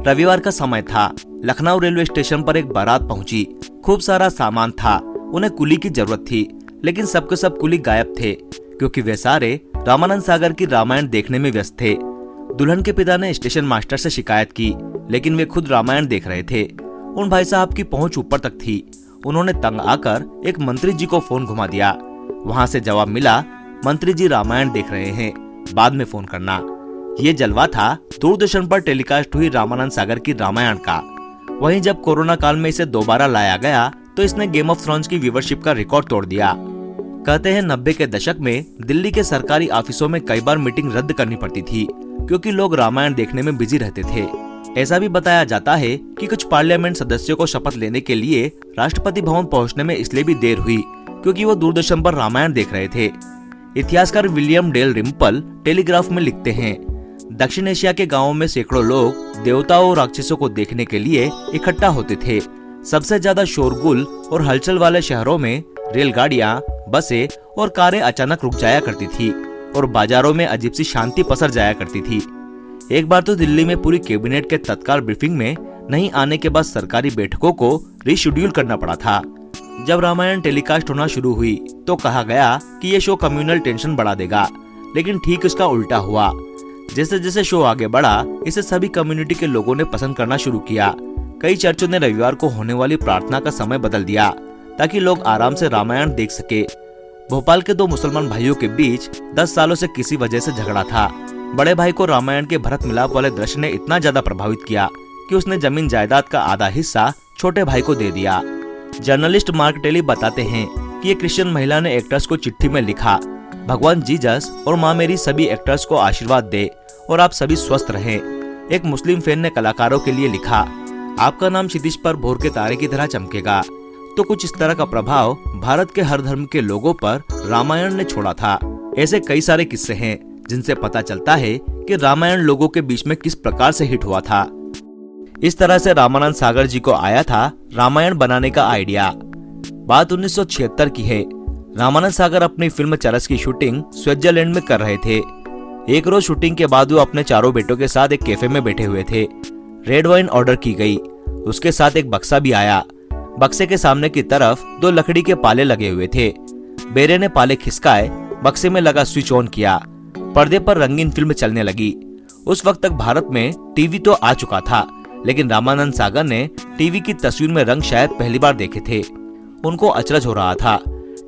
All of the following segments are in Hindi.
रविवार का समय था। लखनऊ रेलवे स्टेशन पर एक बारात पहुंची। खूब सारा सामान था। उन्हें कुली की जरूरत थी, लेकिन सबके सब कुली गायब थे, क्योंकि वे सारे रामानंद सागर की रामायण देखने में व्यस्त थे। दुल्हन के पिता ने स्टेशन मास्टर से शिकायत की, लेकिन वे खुद रामायण देख रहे थे। उन भाई साहब की पहुंच ऊपर तक थी। उन्होंने तंग आकर एक मंत्री जी को फोन घुमा दिया। वहां से जवाब मिला, मंत्री जी रामायण देख रहे हैं, बाद में फोन करना। ये जलवा था दूरदर्शन पर टेलीकास्ट हुई रामानंद सागर की रामायण का। वहीं जब कोरोना काल में इसे दोबारा लाया गया तो इसने गेम ऑफ थ्रोन्स की व्यूवरशिप का रिकॉर्ड तोड़ दिया। कहते हैं 90 के दशक में दिल्ली के सरकारी ऑफिसों में कई बार मीटिंग रद्द करनी पड़ती थी, क्योंकि लोग रामायण देखने में बिजी रहते थे। ऐसा भी बताया जाता है कि कुछ पार्लियामेंट सदस्यों को शपथ लेने के लिए राष्ट्रपति भवन पहुंचने में इसलिए भी देर हुई, क्योंकि वो दूरदर्शन पर रामायण देख रहे थे। इतिहासकार विलियम डेल रिम्पल टेलीग्राफ में लिखते हैं, दक्षिण एशिया के गांवों में सैकड़ों लोग देवताओं और राक्षसों को देखने के लिए इकट्ठा होते थे। सबसे ज्यादा शोरगुल और हलचल वाले शहरों में रेलगाड़ियां, बसें और कारें अचानक रुक जाया करती थी और बाजारों में अजीब सी शांति पसर जाया करती थी। एक बार तो दिल्ली में पूरी कैबिनेट के तत्काल ब्रीफिंग में नहीं आने के बाद सरकारी बैठकों को रीशेड्यूल करना पड़ा था। जब रामायण टेलीकास्ट होना शुरू हुई तो कहा गया कि ये शो कम्युनल टेंशन बढ़ा देगा, लेकिन ठीक उसका उल्टा हुआ। जैसे जैसे शो आगे बढ़ा, इसे सभी कम्युनिटी के लोगों ने पसंद करना शुरू किया। कई चर्चों ने रविवार को होने वाली प्रार्थना का समय बदल दिया, ताकि लोग आराम से रामायण देख सके। भोपाल के दो मुसलमान भाइयों के बीच 10 सालों से किसी वजह से झगड़ा था। बड़े भाई को रामायण के भरत मिलाप वाले दृश्य ने इतना ज्यादा प्रभावित किया कि उसने जमीन जायदाद का आधा हिस्सा छोटे भाई को दे दिया। जर्नलिस्ट मार्क टेली बताते हैं कि एक क्रिश्चियन महिला ने एक्टर्स को चिट्ठी में लिखा, भगवान जीसस और माँ मेरी सभी एक्टर्स को आशीर्वाद दे और आप सभी स्वस्थ रहें। एक मुस्लिम फैन ने कलाकारों के लिए लिखा, आपका नाम क्षितिज पर भोर के तारे की तरह चमकेगा। तो कुछ इस तरह का प्रभाव भारत के हर धर्म के लोगों पर रामायण ने छोड़ा था। ऐसे कई सारे किस्से हैं जिनसे पता चलता है कि रामायण लोगों के बीच में किस प्रकार से हिट हुआ था। इस तरह से रामानंद सागर जी को आया था रामायण बनाने का आइडिया। बात 1976 की है। रामानंद सागर अपनी फिल्म चरस की शूटिंग स्विट्जरलैंड में कर रहे थे। एक रोज शूटिंग के बाद वो अपने चारों बेटों के साथ एक कैफे में बैठे हुए थे। रेड वाइन ऑर्डर की गई, उसके साथ एक बक्सा भी आया। बक्से के सामने की तरफ 2 लकड़ी के पाले लगे हुए थे। बेरे ने पाले खिसकाए, बक्से में लगा स्विच ऑन किया। पर्दे पर रंगीन फिल्म चलने लगी। उस वक्त तक भारत में टीवी तो आ चुका था, लेकिन रामानंद सागर ने टीवी की तस्वीर में रंग शायद पहली बार देखे थे। उनको अचरज हो रहा था।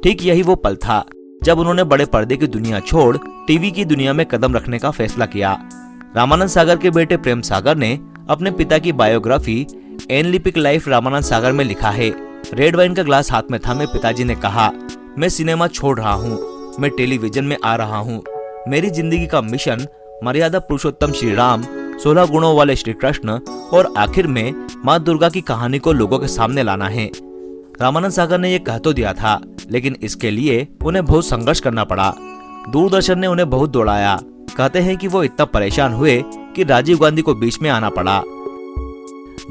ठीक यही वो पल था जब उन्होंने बड़े पर्दे की दुनिया छोड़ टीवी की दुनिया में कदम रखने का फैसला किया। रामानंद सागर के बेटे प्रेम सागर ने अपने पिता की बायोग्राफी एनलिपिक लाइफ रामानंद सागर में लिखा है, रेड वाइन का ग्लास हाथ में थामे पिताजी ने कहा, मैं सिनेमा छोड़ रहा हूँ, मैं टेलीविजन में आ रहा हूँ। मेरी जिंदगी का मिशन मर्यादा पुरुषोत्तम श्री राम, 16 गुणों वाले श्री कृष्ण और आखिर में माँ दुर्गा की कहानी को लोगों के सामने लाना है। रामानंद सागर ने यह कह तो दिया था, लेकिन इसके लिए उन्हें बहुत संघर्ष करना पड़ा। दूरदर्शन ने उन्हें बहुत दौड़ाया। कहते हैं कि वो इतना परेशान हुए कि राजीव गांधी को बीच में आना पड़ा।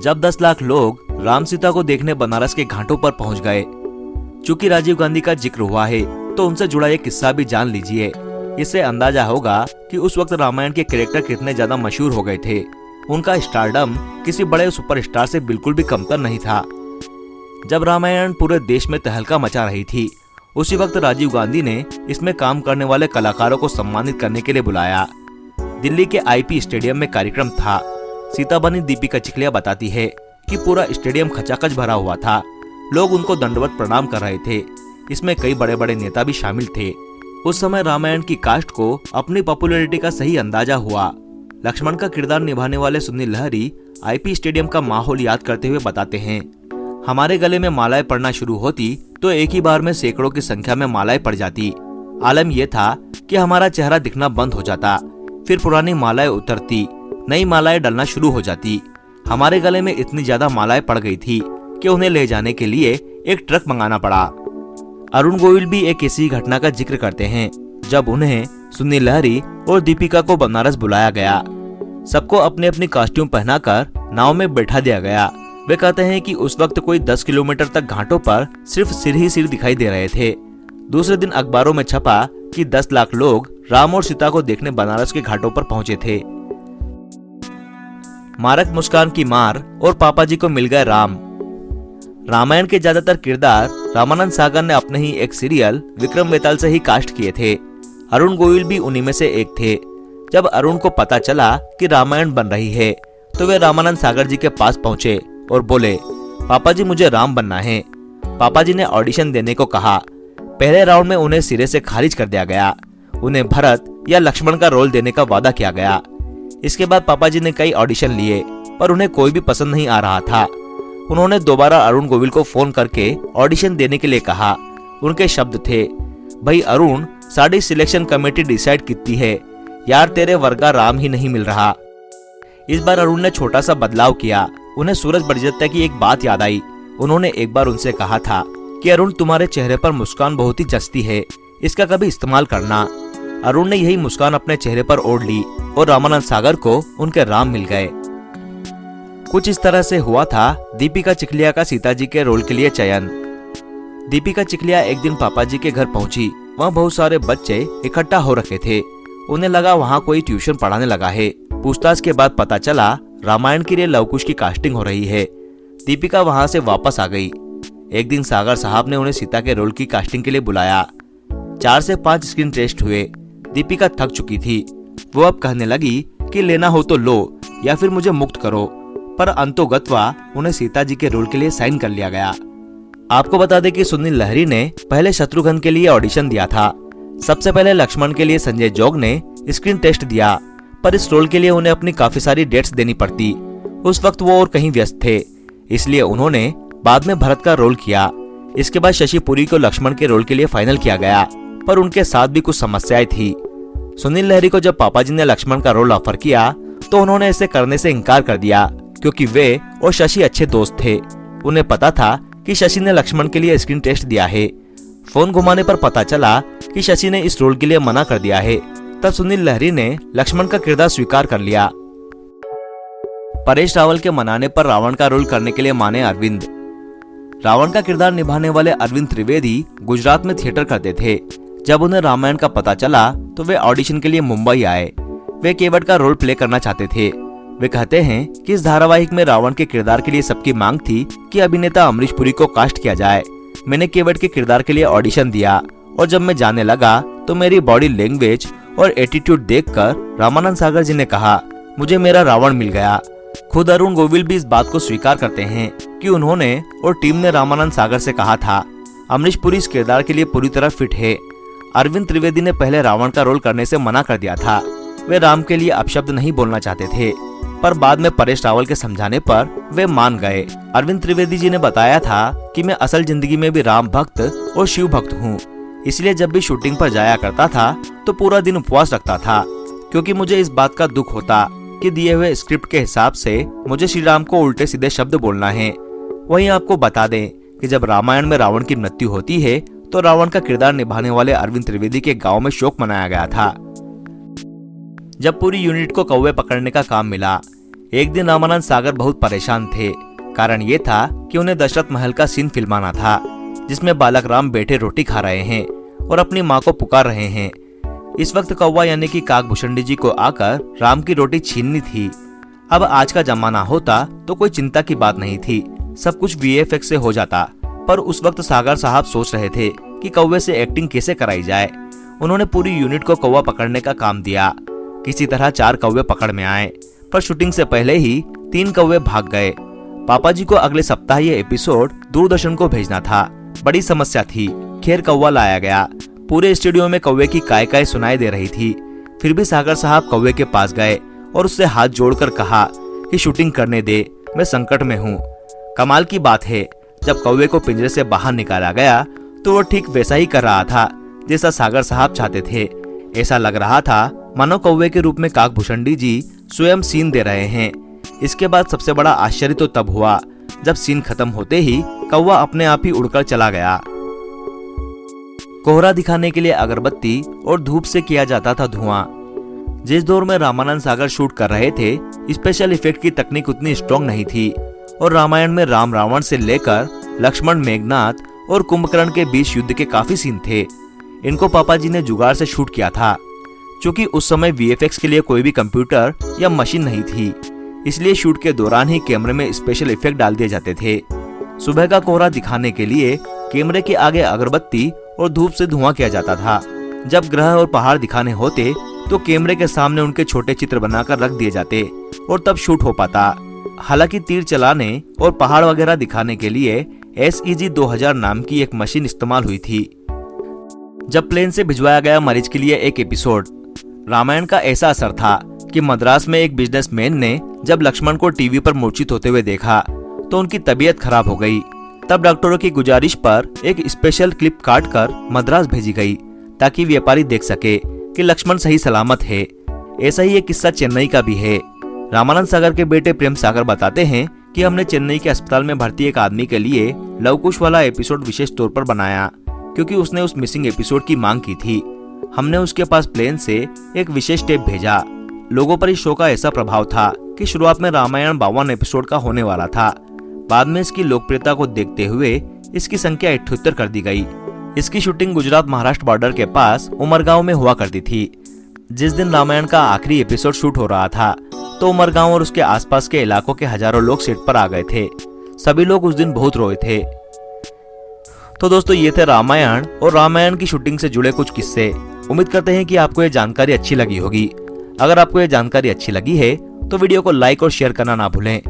जब 10 लाख लोग राम सीता को देखने बनारस के घाटों पर पहुंच गए। चूंकि राजीव गांधी का जिक्र हुआ है तो उनसे जुड़ा ये किस्सा भी जान लीजिए। इससे अंदाजा होगा कि उस वक्त रामायण के कैरेक्टर कितने ज्यादा मशहूर हो गए थे। उनका स्टारडम किसी बड़े सुपरस्टार से बिल्कुल भी कमतर नहीं था। जब रामायण पूरे देश में तहलका मचा रही थी, उसी वक्त राजीव गांधी ने इसमें काम करने वाले कलाकारों को सम्मानित करने के लिए बुलाया। दिल्ली के आईपी स्टेडियम में कार्यक्रम था। सीता बनी दीपिका चिखलिया बताती है कि पूरा स्टेडियम खचाखच भरा हुआ था। लोग उनको दंडवत प्रणाम कर रहे थे। इसमें कई बड़े बड़े नेता भी शामिल थे। उस समय रामायण की कास्ट को अपनी पॉपुलैरिटी का सही अंदाजा हुआ। लक्ष्मण का किरदार निभाने वाले सुनील लहरी आईपी स्टेडियम का माहौल याद करते हुए बताते हैं, हमारे गले में मालाएं पड़ना शुरू होती तो एक ही बार में सैकड़ों की संख्या में मालाएं पड़ जाती। आलम यह था कि हमारा चेहरा दिखना बंद हो जाता, फिर पुरानी मालाएं उतरती, नई मालाएं डलना शुरू हो जाती। हमारे गले में इतनी ज्यादा मालाएं पड़ गई थी कि उन्हें ले जाने के लिए एक ट्रक मंगाना पड़ा। अरुण गोविल भी एक ऐसी घटना का जिक्र करते हैं जब उन्हें सुनील लहरी और दीपिका को बनारस बुलाया गया। सबको अपने अपने कॉस्ट्यूम पहनाकर नाव में बैठा दिया गया। वे कहते हैं कि उस वक्त कोई 10 किलोमीटर तक घाटों पर सिर्फ सिर ही सिर दिखाई दे रहे थे। दूसरे दिन अखबारों में छपा कि 10 लाख लोग राम और सीता को देखने बनारस के घाटों पर पहुंचे थे। मारक मुस्कान की मार और पापा जी को मिल गए राम। रामायण के ज्यादातर किरदार रामानंद सागर ने अपने ही एक सीरियल विक्रम बेताल से ही कास्ट किए थे। अरुण गोविल भी उन्हीं में से एक थे। जब अरुण को पता चला कि रामायण बन रही है तो वे रामानंद सागर जी के पास पहुंचे और बोले, पापा जी मुझे राम बनना है। पापा जी ने ऑडिशन देने को कहा। पहले राउंड में उन्हें सिरे से खारिज कर दिया गया। उन्हें भरत या लक्ष्मण का रोल देने का वादा किया गया। इसके बाद पापा जी ने कई ऑडिशन लिए पर उन्हें कोई भी पसंद नहीं आ रहा था। उन्होंने दोबारा अरुण गोविल को फोन करके ऑडिशन देने के लिए कहा। उनके शब्द थे, भाई Arun, sari selection committee decide कितनी है यार, तेरे वर्गा राम ही नहीं मिल रहा। इस बार अरुण ने छोटा सा बदलाव किया। उन्हें सूरज बड़जत्या की एक बात याद आई। उन्होंने एक बार उनसे कहा था कि अरुण, तुम्हारे चेहरे पर मुस्कान बहुत ही जचती है, इसका कभी इस्तेमाल करना। अरुण ने यही मुस्कान अपने चेहरे पर ओढ़ ली और रामानंद सागर को उनके राम मिल गए। कुछ इस तरह से हुआ था दीपिका चिखलिया का सीता जी के रोल के लिए चयन। दीपिका चिखलिया एक दिन पापा जी के घर पहुंची। वहाँ बहुत सारे बच्चे इकट्ठा हो रखे थे। उन्हें लगा वहाँ कोई ट्यूशन पढ़ाने लगा है। पूछताछ के बाद पता चला रामायण के लिए लवकुश की कास्टिंग हो रही है। दीपिका वहाँ से वापस आ गई। एक दिन सागर साहब ने उन्हें सीता के रोल की कास्टिंग के लिए बुलाया। 4 से 5 स्क्रीन टेस्ट हुए। दीपिका थक चुकी थी। वो अब कहने लगी कि लेना हो तो लो या फिर मुझे मुक्त करो, पर अंतोगत्वा उन्हें सीता जी के रोल के लिए साइन कर लिया गया। आपको बता दें कि सुनील लहरी ने पहले शत्रुघ्न के लिए ऑडिशन दिया था। सबसे पहले लक्ष्मण के लिए संजय जोग ने स्क्रीन टेस्ट दिया, पर इस रोल के लिए उन्हें अपनी काफी सारी डेट्स देनी पड़ती। उस वक्त वो और कहीं व्यस्त थे, इसलिए उन्होंने बाद में भरत का रोल किया। इसके बाद शशि पुरी को लक्ष्मण के रोल के लिए फाइनल किया गया, पर उनके साथ भी कुछ समस्याएं थी। सुनील लहरी को जब पापा जी ने लक्ष्मण का रोल ऑफर किया तो उन्होंने इसे करने से इनकार कर दिया, क्योंकि वे और शशि अच्छे दोस्त थे। उन्हें पता था कि शशि ने लक्ष्मण के लिए स्क्रीन टेस्ट दिया है। फोन घुमाने पर पता चला कि शशि ने इस रोल के लिए मना कर दिया है। तब सुनील लहरी ने लक्ष्मण का किरदार स्वीकार कर लिया। परेश रावल के मनाने पर रावण का रोल करने के लिए माने अरविंद। रावण का किरदार निभाने वाले अरविंद त्रिवेदी गुजरात में थिएटर करते थे। जब उन्हें रामायण का पता चला तो वे ऑडिशन के लिए मुंबई आए। वे केवट का रोल प्ले करना चाहते थे। वे कहते हैं कि इस धारावाहिक में रावण के किरदार के लिए सबकी मांग थी कि अभिनेता अमरीश पुरी को कास्ट किया जाए। मैंने केवट के किरदार के लिए ऑडिशन दिया और जब मैं जाने लगा तो मेरी बॉडी लैंग्वेज और एटीट्यूड देखकर रामानंद सागर जी ने कहा, मुझे मेरा रावण मिल गया। खुद अरुण गोविल भी इस बात को स्वीकार करते हैं कि उन्होंने और टीम ने रामानंद सागर से कहा था, अमरीश पुरी इस किरदार के लिए पूरी तरह फिट है। अरविंद त्रिवेदी ने पहले रावण का रोल करने से मना कर दिया था। वे राम के लिए अपशब्द नहीं बोलना चाहते थे, पर बाद में परेश रावल के समझाने पर वे मान गए। अरविंद त्रिवेदी जी ने बताया था कि मैं असल जिंदगी में भी राम भक्त और शिव भक्त हूँ, इसलिए जब भी शूटिंग पर जाया करता था तो पूरा दिन उपवास रखता था, क्योंकि मुझे इस बात का दुख होता कि दिए हुए स्क्रिप्ट के हिसाब से मुझे श्री राम को उल्टे सीधे शब्द बोलना है। वहीं आपको बता दें कि जब रामायण में रावण की मृत्यु होती है तो रावण का किरदार निभाने वाले अरविंद त्रिवेदी के गांव में शोक मनाया गया था। जब पूरी यूनिट को कौवे पकड़ने का काम मिला, एक दिन रामानंद सागर बहुत परेशान थे। कारण ये था कि उन्हें दशरथ महल का सीन फिल्माना था, जिसमें बालक राम बैठे रोटी खा रहे हैं और अपनी माँ को पुकार रहे हैं। इस वक्त कौवा यानी कि काकभूषणी जी को आकर राम की रोटी छीननी थी। अब आज का जमाना होता तो कोई चिंता की बात नहीं थी, सब कुछ VFX से हो जाता। पर उस वक्त सागर साहब सोच रहे थे कि कौवे से एक्टिंग कैसे कराई जाए। उन्होंने पूरी यूनिट को कौवा पकड़ने का काम दिया। किसी तरह 4 कौवे पकड़ में आए, पर शूटिंग से पहले ही 3 कौवे भाग गए। पापा जी को अगले सप्ताह ये एपिसोड दूरदर्शन को भेजना था। बड़ी समस्या थी। खैर कौवा लाया गया। पूरे स्टूडियो में कौवे की काय काय सुनाई दे रही थी। फिर भी सागर साहब कौवे के पास गए और उससे हाथ जोड़कर कहा कि शूटिंग करने दे, मैं संकट में हूँ। कमाल की बात है, जब कौवे को पिंजरे से बाहर निकाला गया तो वो ठीक वैसा ही कर रहा था जैसा सागर साहब चाहते थे। ऐसा लग रहा था मानो कौवे के रूप में काकभूषणी जी स्वयं सीन दे रहे हैं। इसके बाद सबसे बड़ा आश्चर्य तो तब हुआ जब सीन खत्म होते ही कौवा अपने आप ही उड़कर चला गया। कोहरा दिखाने के लिए अगरबत्ती और धूप से किया जाता था धुआं। जिस दौर में रामानंद सागर शूट कर रहे थे, स्पेशल इफेक्ट की तकनीक उतनी स्ट्रॉन्ग नहीं थी और रामायण में राम रावण से लेकर लक्ष्मण मेघनाथ और कुंभकर्ण के बीच युद्ध के काफी सीन थे। इनको पापा जी ने जुगाड़ से शूट किया था, क्योंकि उस समय VFX के लिए कोई भी कंप्यूटर या मशीन नहीं थी। इसलिए शूट के दौरान ही कैमरे में स्पेशल इफेक्ट डाल दिए जाते थे। सुबह का कोहरा दिखाने के लिए कैमरे के आगे अगरबत्ती और धूप से धुआं किया जाता था। जब ग्रह और पहाड़ दिखाने होते तो कैमरे के सामने उनके छोटे चित्र बनाकर रख दिए जाते और तब शूट हो पाता। हालांकि तीर चलाने और पहाड़ वगैरह दिखाने के लिए SEG 2000 नाम की एक मशीन इस्तेमाल हुई थी। जब प्लेन से भिजवाया गया मरीज के लिए एक एपिसोड, रामायण का ऐसा असर था कि मद्रास में एक बिजनेसमैन ने जब लक्ष्मण को टीवी पर मूर्छित होते हुए देखा तो उनकी तबीयत खराब हो गई। तब डॉक्टरों की गुजारिश पर एक स्पेशल क्लिप काट कर मद्रास भेजी गई ताकि व्यापारी देख सके कि लक्ष्मण सही सलामत है। ऐसा ही एक किस्सा चेन्नई का भी है। रामानंद सागर के बेटे प्रेम सागर बताते हैं कि हमने चेन्नई के अस्पताल में भर्ती एक आदमी के लिए लवकुश वाला एपिसोड विशेष तौर पर बनाया क्योंकि उसने उस मिसिंग एपिसोड की मांग की थी। हमने उसके पास प्लेन से एक विशेष टेप भेजा। लोगों पर इस शो का ऐसा प्रभाव था कि शुरुआत में रामायण 52 एपिसोड का होने वाला था। बाद में इसकी लोकप्रियता को देखते हुए इसकी संख्या 78 कर दी गई। इसकी शूटिंग गुजरात महाराष्ट्र बॉर्डर के पास उमरगांव में हुआ करती थी। जिस दिन रामायण का आखिरी एपिसोड शूट हो रहा था तो उमरगांव और उसके आसपास के इलाकों के हजारों लोग सेट पर आ गए थे। सभी लोग उस दिन बहुत रोए थे। तो दोस्तों, ये थे रामायण और रामायण की शूटिंग से जुड़े कुछ किस्से। उम्मीद करते हैं कि आपको ये जानकारी अच्छी लगी होगी। अगर आपको ये जानकारी अच्छी लगी है तो वीडियो को लाइक और शेयर करना ना भूलें।